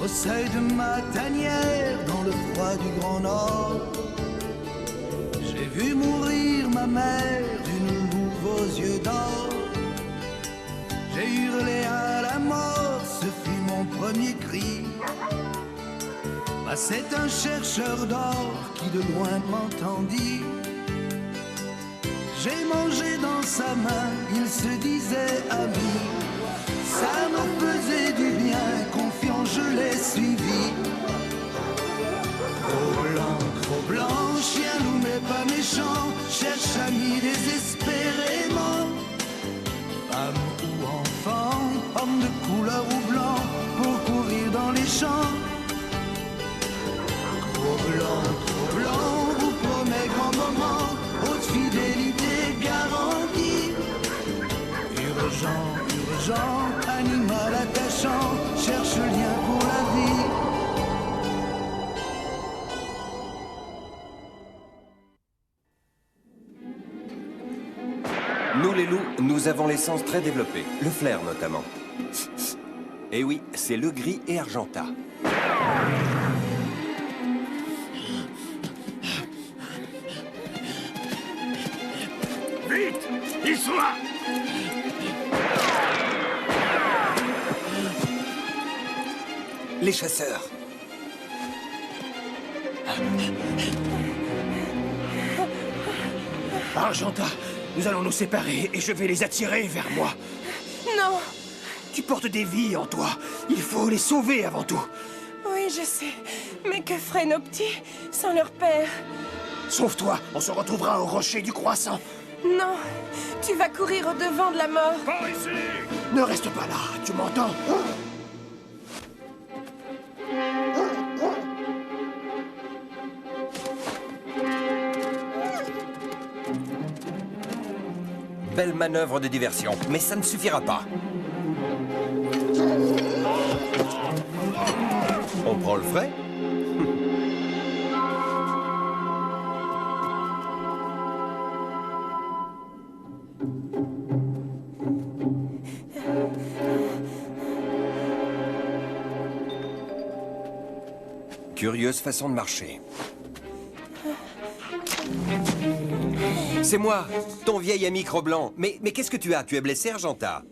au seuil de ma tanière, dans le froid du Grand Nord. J'ai vu mourir ma mère d'une louve aux yeux d'or. J'ai hurlé à la mort, ce fut mon premier cri. C'est un chercheur d'or qui de loin m'entendit. J'ai mangé dans sa main, il se disait ami. Ça me faisait du bien, confiant je l'ai suivi. Trop blanc, chien loup mais pas méchant, cherche ami désespérément. Femme ou enfant, homme de couleur ou blanc, pour courir dans les champs. Trop blanc, vous promet grand moment, haute fidélité garantie. Urgent, animal attachant, cherche lien pour la vie. Nous les loups, nous avons les sens très développés, le flair notamment. Et oui, c'est le gris et Argenta. Vite! Ils sont là! Les chasseurs. Argenta, nous allons nous séparer et je vais les attirer vers moi. Non! Tu portes des vies en toi. Il faut les sauver avant tout. Oui, je sais. Mais que feraient nos petits sans leur père? Sauve-toi, on se retrouvera au rocher du croissant. Non! Tu vas courir au-devant de la mort. Par ici! Ne reste pas là, tu m'entends? Belle manœuvre de diversion, mais ça ne suffira pas. On prend le frais? Curieuse façon de marcher. C'est moi, ton vieil ami Cro-Blanc. Mais qu'est-ce que tu as? Tu es blessé, Argenta?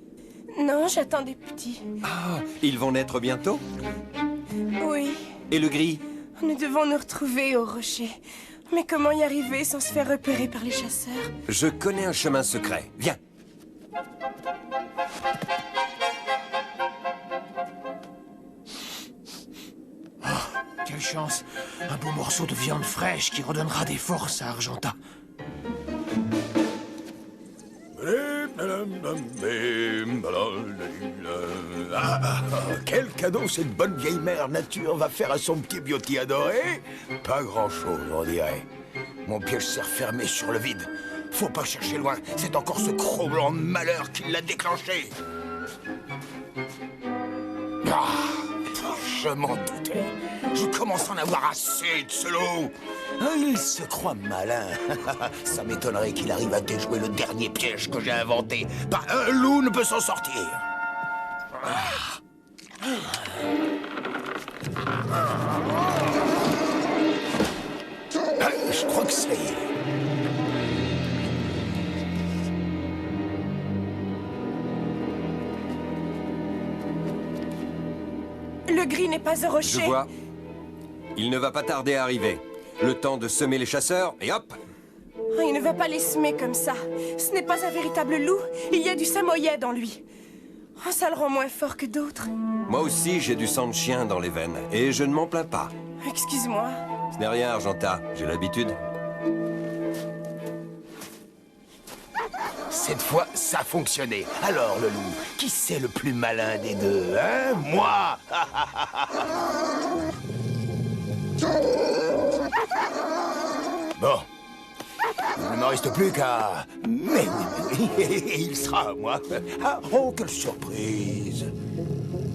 Non, j'attends des petits. Ah, ils vont naître bientôt? Oui. Et le gris? Nous devons nous retrouver au rocher. Mais comment y arriver sans se faire repérer par les chasseurs? Je connais un chemin secret. Viens. Quelle chance! Un beau morceau de viande fraîche qui redonnera des forces à Argenta. Quel cadeau cette bonne vieille mère nature va faire à son petit Beauty adoré? Pas grand-chose, on dirait. Mon piège s'est refermé sur le vide. Faut pas chercher loin, c'est encore ce Cro-Blanc de malheur qui l'a déclenché. Ah, je m'en doutais. Je commence à en avoir assez de ce loup. Il se croit malin. Ça m'étonnerait qu'il arrive à déjouer le dernier piège que j'ai inventé. Pas un loup ne peut s'en sortir. Je crois que ça y est. Le gris n'est pas au rocher. Je vois. Il ne va pas tarder à arriver. Le temps de semer les chasseurs, et hop! Oh, il ne va pas les semer comme ça. Ce n'est pas un véritable loup. Il y a du samoyed dans lui. Oh, ça le rend moins fort que d'autres. Moi aussi, j'ai du sang de chien dans les veines, et je ne m'en plains pas. Excuse-moi. Ce n'est rien, Argenta. J'ai l'habitude. Cette fois, ça a fonctionné. Alors, le loup, qui c'est le plus malin des deux, hein? Moi! Bon. Il ne me reste plus qu'à... Mais oui, il sera à moi. Ah, oh, quelle surprise!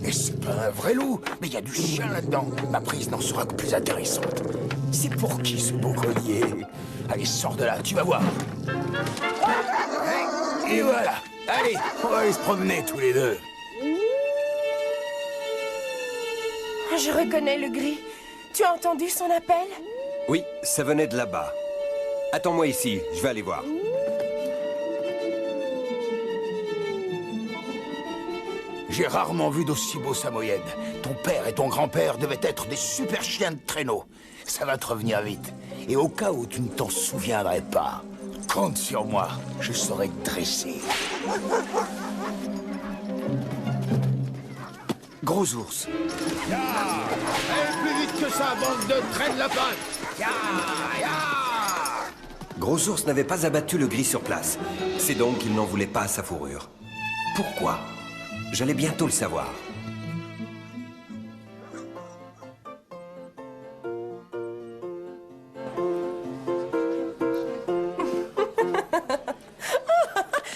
Et c'est pas un vrai loup, mais il y a du chien là-dedans. Ma prise n'en sera que plus intéressante. C'est pour qui ce beau collier? Allez, sors de là, tu vas voir. Et voilà. Allez, on va aller se promener tous les deux. Je reconnais le gris. Tu as entendu son appel? Oui, ça venait de là-bas. Attends-moi ici, je vais aller voir. J'ai rarement vu d'aussi beaux samoyèdes. Ton père et ton grand-père devaient être des super chiens de traîneau. Ça va te revenir vite. Et au cas où tu ne t'en souviendrais pas, compte sur moi, je saurai te dresser. Gros ours. Plus vite que ça, bande de traîne la patte. Gros ours n'avait pas abattu le gris sur place. C'est donc qu'il n'en voulait pas à sa fourrure. Pourquoi? J'allais bientôt le savoir.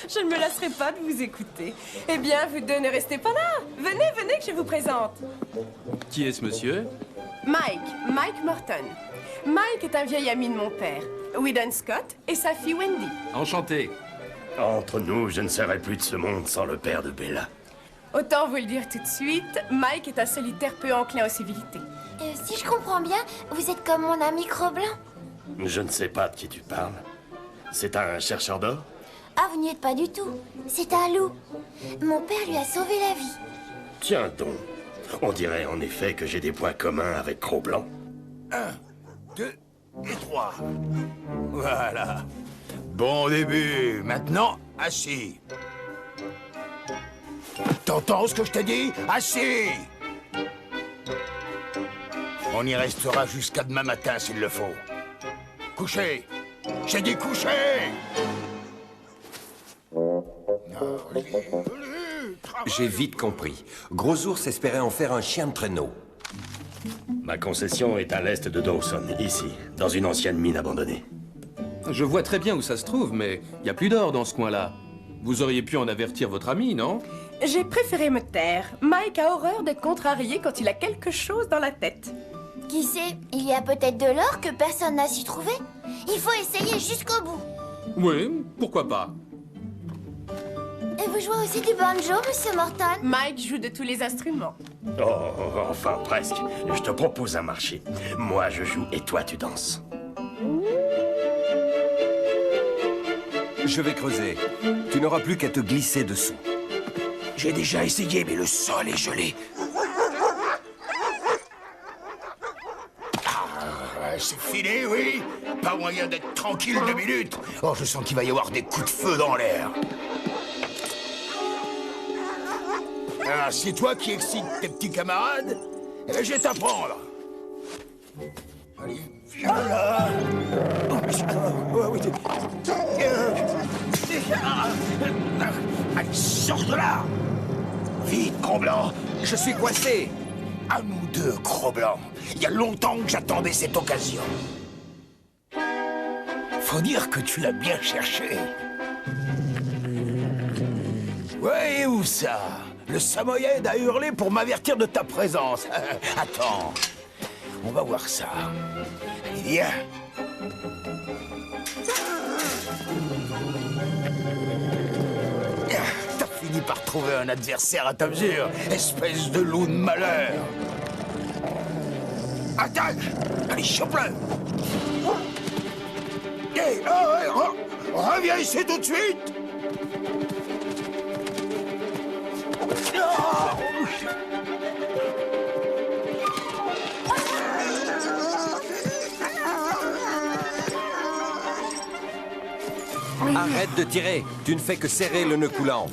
Je ne me lasserai pas de vous écouter. Eh bien, vous deux ne restez pas là. Venez, venez que je vous présente. Qui est ce monsieur? Mike Morton. Mike est un vieil ami de mon père, Whedon Scott, et sa fille Wendy. Enchanté. Entre nous, je ne serais plus de ce monde sans le père de Bella. Autant vous le dire tout de suite, Mike est un solitaire peu enclin aux civilités. Si je comprends bien, vous êtes comme mon ami Cro-Blanc. Je ne sais pas de qui tu parles. C'est un chercheur d'or? Ah, vous n'y êtes pas du tout. C'est un loup. Mon père lui a sauvé la vie. Tiens donc. On dirait en effet que j'ai des points communs avec Cro-Blanc. 1, 2 et 3. Voilà. Bon début. Maintenant, assis. T'entends ce que je t'ai dit? Assis! On y restera jusqu'à demain matin s'il le faut. Couchez! J'ai dit coucher! J'ai vite compris. Gros ours espérait en faire un chien de traîneau. Ma concession est à l'est de Dawson, ici, dans une ancienne mine abandonnée. Je vois très bien où ça se trouve, mais il n'y a plus d'or dans ce coin-là. Vous auriez pu en avertir votre ami, non? J'ai préféré me taire. Mike a horreur d'être contrarié quand il a quelque chose dans la tête. Qui sait, il y a peut-être de l'or que personne n'a su trouver. Il faut essayer jusqu'au bout. Oui, pourquoi pas. Et vous jouez aussi du banjo, monsieur Morton? Mike joue de tous les instruments. Oh, enfin presque. Je te propose un marché. Moi, je joue et toi, tu danses. Je vais creuser. Tu n'auras plus qu'à te glisser dessous. J'ai déjà essayé, mais le sol est gelé. Ah, c'est fini, oui? Pas moyen d'être tranquille 2 minutes. Oh, je sens qu'il va y avoir des coups de feu dans l'air. Ah, c'est toi qui excites tes petits camarades? Eh bien, je vais t'apprendre. Allez, viens là. Allez, sors de là. Vite, Cro-Blanc. Je suis coincé. À nous deux, Cro-Blanc. Il y a longtemps que j'attendais cette occasion. Faut dire que tu l'as bien cherché. Ouais, où ça? Le Samoyède a hurlé pour m'avertir de ta présence. Attends, on va voir ça. Viens. T'as fini par trouver un adversaire à ta mesure, espèce de loup de malheur. Attaque! Allez, chope-le! Hey, reviens ici tout de suite! Arrête de tirer. Tu ne fais que serrer le nœud coulant.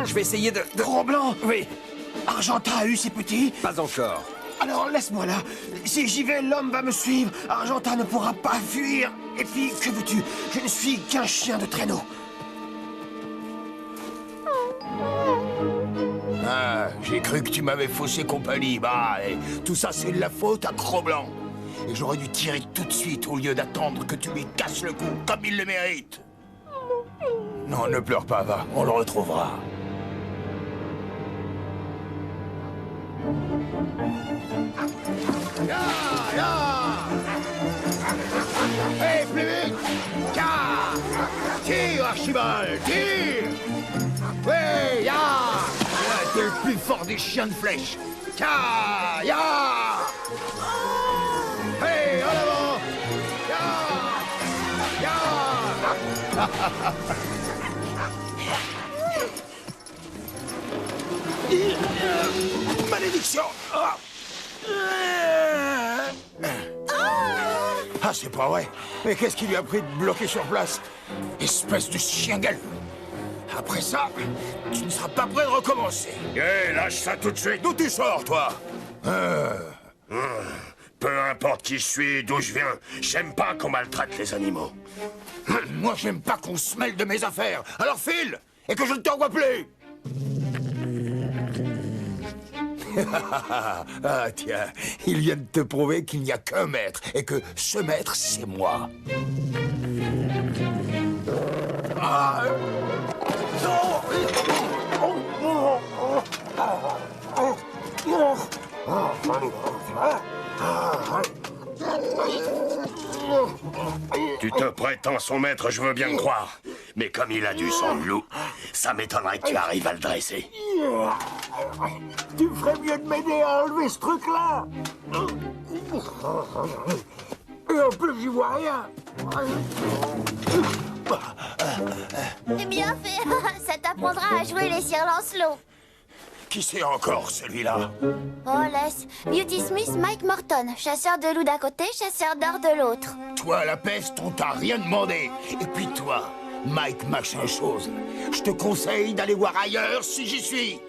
Je vais essayer de... Cro-Blanc! Oui, Argentin a eu ses petits? pas encore. Alors laisse-moi là. Si j'y vais, l'homme va me suivre. Argentin ne pourra pas fuir. Et puis, que veux-tu? Je ne suis qu'un chien de traîneau. Ah, j'ai cru que tu m'avais faussé compagnie. Bah, et tout ça, c'est de la faute à Cro-Blanc. Et j'aurais dû tirer tout de suite au lieu d'attendre que tu lui casses le cou comme il le mérite. Non, ne pleure pas, va. On le retrouvera. Hey, plus vite! Tire, Archibald, tire! Ouais, t'es le plus fort des chiens de flèche. Ya! Ya! Hey, en avant! Ya! Ya! Malédiction! Ah, c'est pas vrai. Mais qu'est-ce qui lui a pris de bloquer sur place? Espèce de chien galeux. Après ça, tu ne seras pas prêt de recommencer. Hé, lâche ça tout de suite. D'où tu sors, toi? Peu importe qui je suis, d'où je viens, j'aime pas qu'on maltraite les animaux. Moi, j'aime pas qu'on se mêle de mes affaires. Alors file, et que je ne te revoie plus. Ah, tiens, il vient de te prouver qu'il n'y a qu'un maître, et que ce maître, c'est moi. Ah, Tu te prétends son maître, je veux bien le croire. Mais comme il a du sang de loup, ça m'étonnerait que tu arrives à le dresser. Tu ferais mieux de m'aider à enlever ce truc-là. Et en plus, j'y vois rien. Bien fait. Ça t'apprendra à jouer les Sir Lancelot. Qui c'est encore, celui-là? Oh, laisse. Beauty Smith, Mike Morton. Chasseur de loups d'un côté, chasseur d'or de l'autre. Toi, la peste, on t'a rien demandé. Et puis toi, Mike machin chose, je te conseille d'aller voir ailleurs si j'y suis.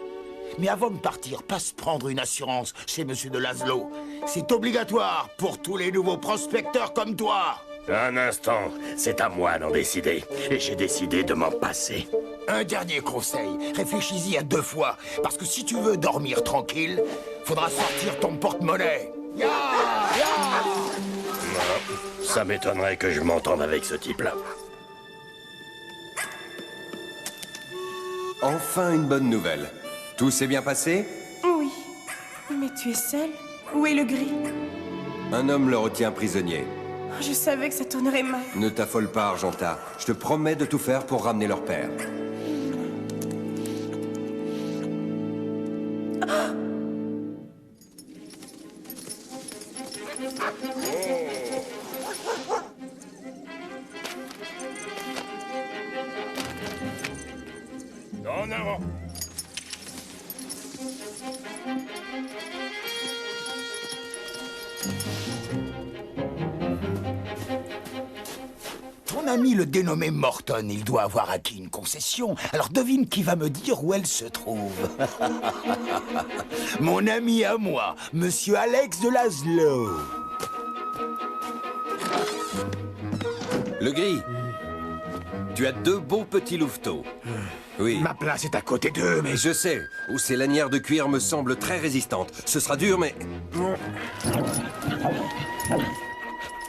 Mais avant de partir, passe prendre une assurance chez Monsieur de Laszlo. C'est obligatoire pour tous les nouveaux prospecteurs comme toi. Un instant, c'est à moi d'en décider. Et j'ai décidé de m'en passer. Un dernier conseil, réfléchis-y à 2 fois. Parce que si tu veux dormir tranquille, faudra sortir ton porte-monnaie. Ya! Ya! Non, ça m'étonnerait que je m'entende avec ce type-là. Enfin une bonne nouvelle. Tout s'est bien passé? Oui. Mais tu es seul? Où est le gris? Un homme le retient prisonnier. Je savais que ça tournerait mal. Ne t'affole pas, Argenta. Je te promets de tout faire pour ramener leur père. En avant! Ton ami le dénommé Morton, il doit avoir acquis une concession. Alors devine qui va me dire où elle se trouve. Mon ami à moi, Monsieur Alex de Laszlo. Le gris. Tu as 2 beaux petits louveteaux. Oui. Ma place est à côté d'eux, mais... Je sais, où ces lanières de cuir me semblent très résistantes. Ce sera dur, mais...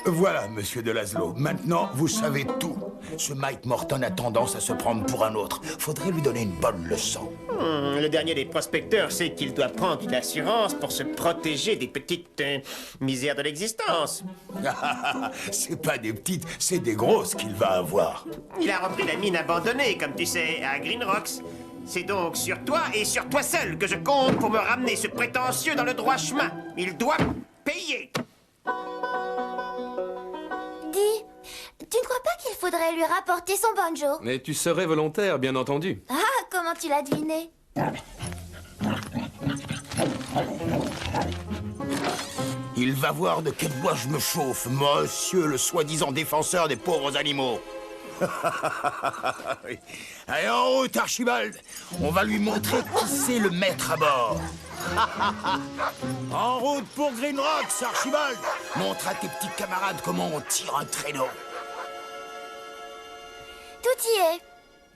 Voilà, Monsieur de Laszlo. Maintenant, vous savez tout. Ce Mike Morton a tendance à se prendre pour un autre. Faudrait lui donner une bonne leçon. Le dernier des prospecteurs sait qu'il doit prendre une assurance pour se protéger des petites misères de l'existence. C'est pas des petites, c'est des grosses qu'il va avoir. Il a repris la mine abandonnée, comme tu sais, à Green Rocks. C'est donc sur toi et sur toi seul que je compte pour me ramener ce prétentieux dans le droit chemin. Il doit payer. Dis, tu ne crois pas qu'il faudrait lui rapporter son banjo? Mais tu serais volontaire, bien entendu. Ah, comment tu l'as deviné? Il va voir de quel bois je me chauffe, monsieur le soi-disant défenseur des pauvres animaux. Oui. Allez, en route, Archibald. On va lui montrer qui c'est le maître à bord. En route pour Green Rocks, Archibald. Montre à tes petits camarades comment on tire un traîneau. Tout y est.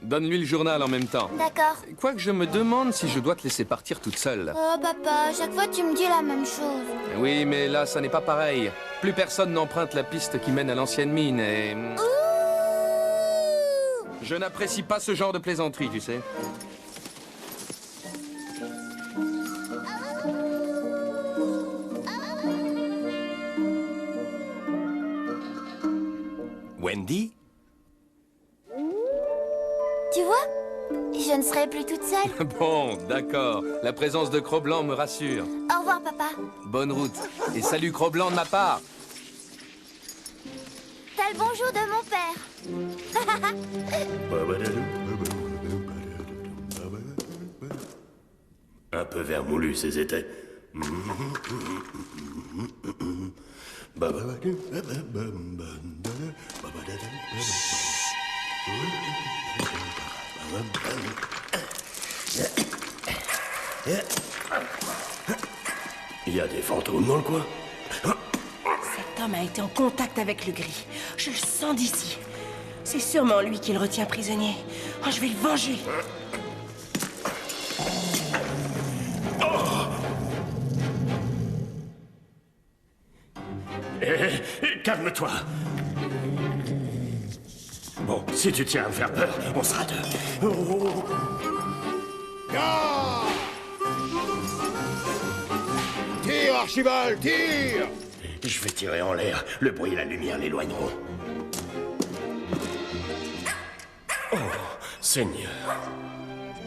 Donne-lui le journal en même temps. D'accord. Quoique je me demande si je dois te laisser partir toute seule. Oh, papa, chaque fois tu me dis la même chose. Oui, mais là, ça n'est pas pareil. Plus personne n'emprunte la piste qui mène à l'ancienne mine et... Ouh! Je n'apprécie pas ce genre de plaisanterie, tu sais. Wendy? Tu vois, je ne serais plus toute seule. Bon, d'accord. La présence de Cro-Blanc me rassure. Au revoir, papa. Bonne route. Et salut Cro-Blanc de ma part. T'as le bonjour de mon père. Un peu vermoulu, ces étés. Il y a des fantômes dans le coin. Cet homme a été en contact avec le gris. Je le sens d'ici. C'est sûrement lui qui le retient prisonnier. Oh, je vais le venger. Calme-toi. Bon, si tu tiens à me faire peur, on sera deux. Ah! Tire, Archibald, tire! Je vais tirer en l'air. Le bruit et la lumière l'éloigneront. Oh, Seigneur.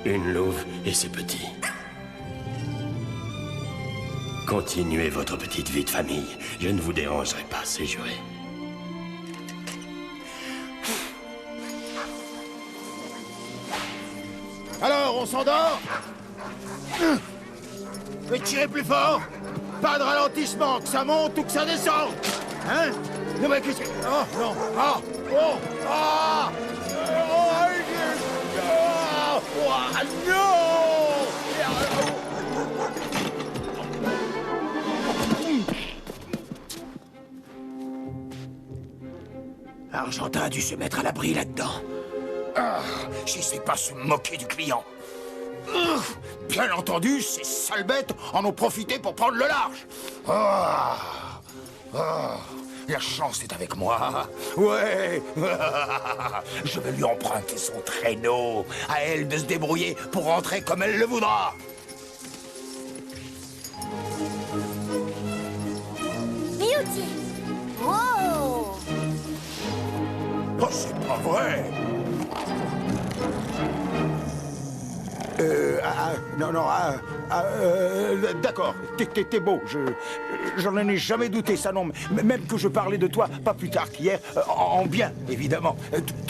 Une louve et ses petits. Continuez votre petite vie de famille. Je ne vous dérangerai pas, c'est juré. Alors, on s'endort? Mais tirez plus fort! Pas de ralentissement, que ça monte ou que ça descende! Hein? Non mais qu'est-ce que... Oh, non! Ah! Oh! Ah! Non! Argentin a dû se mettre à l'abri là-dedans. Ah, je sais pas se moquer du client. Bien entendu, ces sales bêtes en ont profité pour prendre le large. La chance est avec moi. Ouais. Je vais lui emprunter son traîneau. À elle de se débrouiller pour rentrer comme elle le voudra. Beauty. Wow. Oh, c'est pas vrai. Non, d'accord, t'es beau, j'en ai jamais douté, ça non, même que je parlais de toi, pas plus tard qu'hier, en bien, évidemment,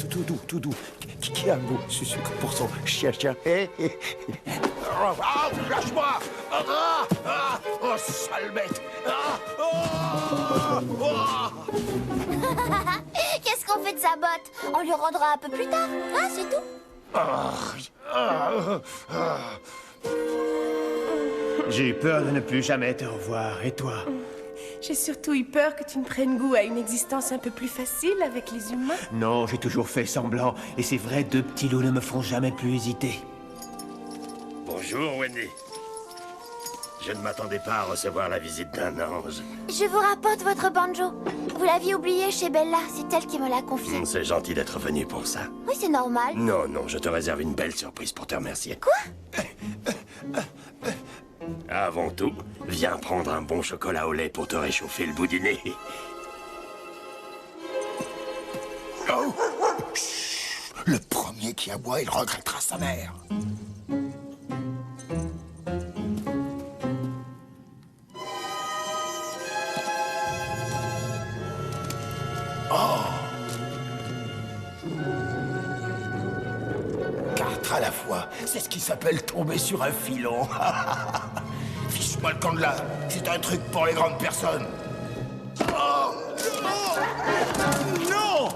tout doux, qui a un beau sucre pour son chien, Ah, lâche-moi! Oh, sale bête! Qu'est-ce qu'on fait de sa botte? On lui rendra un peu plus tard, hein, c'est tout? J'ai eu peur de ne plus jamais te revoir. Et toi? J'ai surtout eu peur que tu ne prennes goût à une existence un peu plus facile avec les humains. Non, j'ai toujours fait semblant. Et c'est vrai, deux petits loups ne me feront jamais plus hésiter. Bonjour, Wendy. Je ne m'attendais pas à recevoir la visite d'un ange. Je vous rapporte votre banjo. Vous l'aviez oublié chez Bella, c'est elle qui me l'a confié. C'est gentil d'être venu pour ça. Oui, c'est normal. Non, je te réserve une belle surprise pour te remercier. Quoi? Avant tout, viens prendre un bon chocolat au lait pour te réchauffer le bout du nez. Oh. Chut. Le premier qui aboie, il regrettera sa mère. Quatre à la fois, c'est ce qui s'appelle tomber sur un filon. Fiche-moi le camp de là, c'est un truc pour les grandes personnes. Oh non! Non!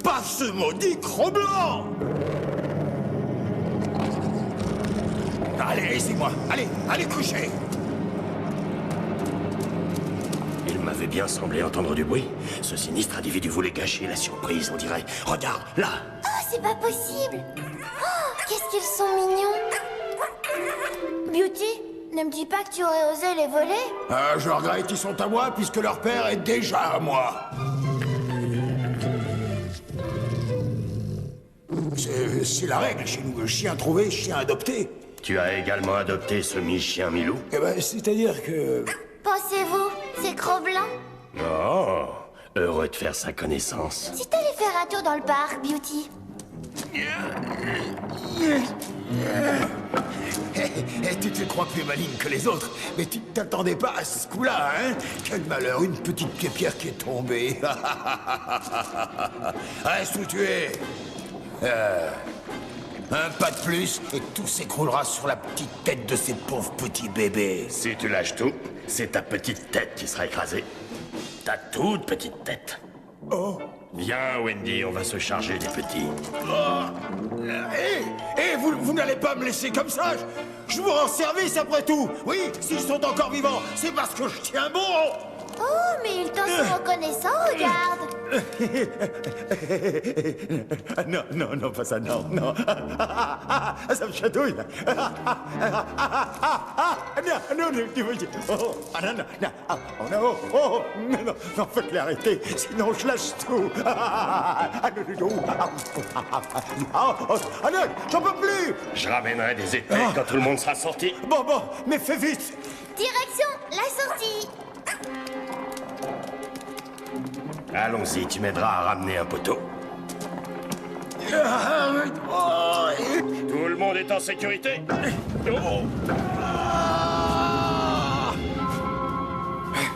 Pas ce maudit Cro-Blanc! Allez, laissez-moi, allez coucher! Il m'avait bien semblé entendre du bruit. Ce sinistre individu voulait gâcher la surprise, on dirait. Regarde, là! Oh, c'est pas possible! Oh, qu'est-ce qu'ils sont mignons! Beauty, ne me dis pas que tu aurais osé les voler? Je regrette qu'ils sont à moi puisque leur père est déjà à moi. C'est la règle chez nous, chien trouvé, chien adopté. Tu as également adopté ce mi-chien mi-loup? Eh ben, c'est-à-dire que... Pensez-vous, c'est Cro-Blanc? Oh, heureux de faire sa connaissance. Si t'allais faire un tour dans le parc, Beauty. Tu te crois plus maligne que les autres, mais tu t'attendais pas à ce coup-là, hein? Quel malheur, une petite pierre qui est tombée. Reste où tu es. Un pas de plus, et tout s'écroulera sur la petite tête de ces pauvres petits bébés. Si tu lâches tout, c'est ta petite tête qui sera écrasée. Ta toute petite tête. Oh. Viens, Wendy, on va se charger des petits. Vous n'allez pas me laisser comme ça. Je vous rends service après tout. Oui, s'ils sont encore vivants, c'est parce que je tiens bon. Oh, mais ils t'en sont reconnaissants, regarde. Non, pas ça, non. Ça me chatouille. Non, faites-les arrêter, sinon je lâche tout. Non, j'en peux plus. Je ramènerai des épées quand tout le monde sera sorti. Bon, mais fais vite. Direction, la sortie. Allons-y, tu m'aideras à ramener un poteau. Tout le monde est en sécurité.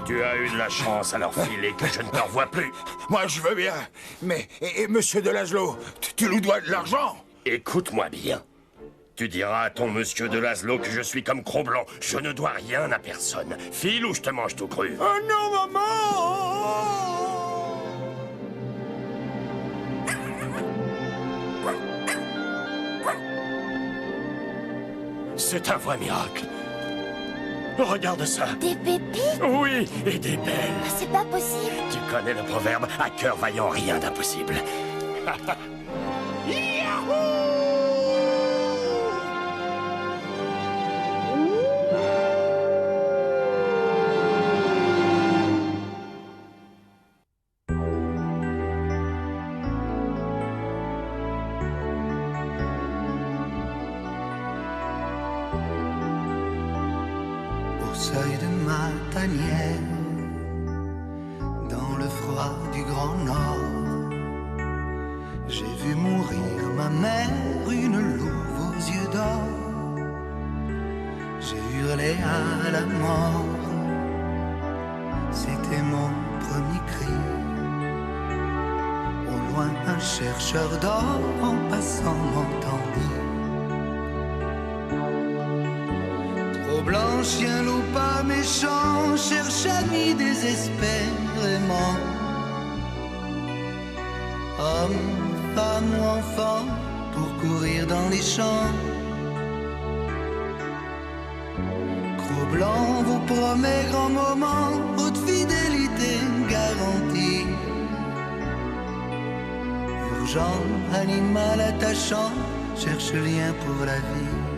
Tu as eu de la chance à leur filer que je ne te revois plus. Moi, je veux bien. Mais, et monsieur de Laszlo, tu nous dois de l'argent? Écoute-moi bien. Tu diras à ton monsieur de Laszlo que je suis comme Cro-Blanc. Je ne dois rien à personne. File ou je te mange tout cru. Oh non, maman! C'est un vrai miracle. Regarde ça. Des pépites? Oui, et des belles. C'est pas possible. Tu connais le proverbe, à cœur vaillant, rien d'impossible. Seuil de ma tanière, dans le froid du Grand Nord, j'ai vu mourir ma mère, une louve aux yeux d'or. J'ai hurlé à la mort, c'était mon premier cri. Au loin, un chercheur d'or en passant m'entendit. Blanc, chien, loup, pas méchant, cherche ami désespérément. Homme, femme ou enfant, pour courir dans les champs. Cro-Blanc vous promet grand moment, haute fidélité garantie. Urgent, animal attachant, cherche lien pour la vie.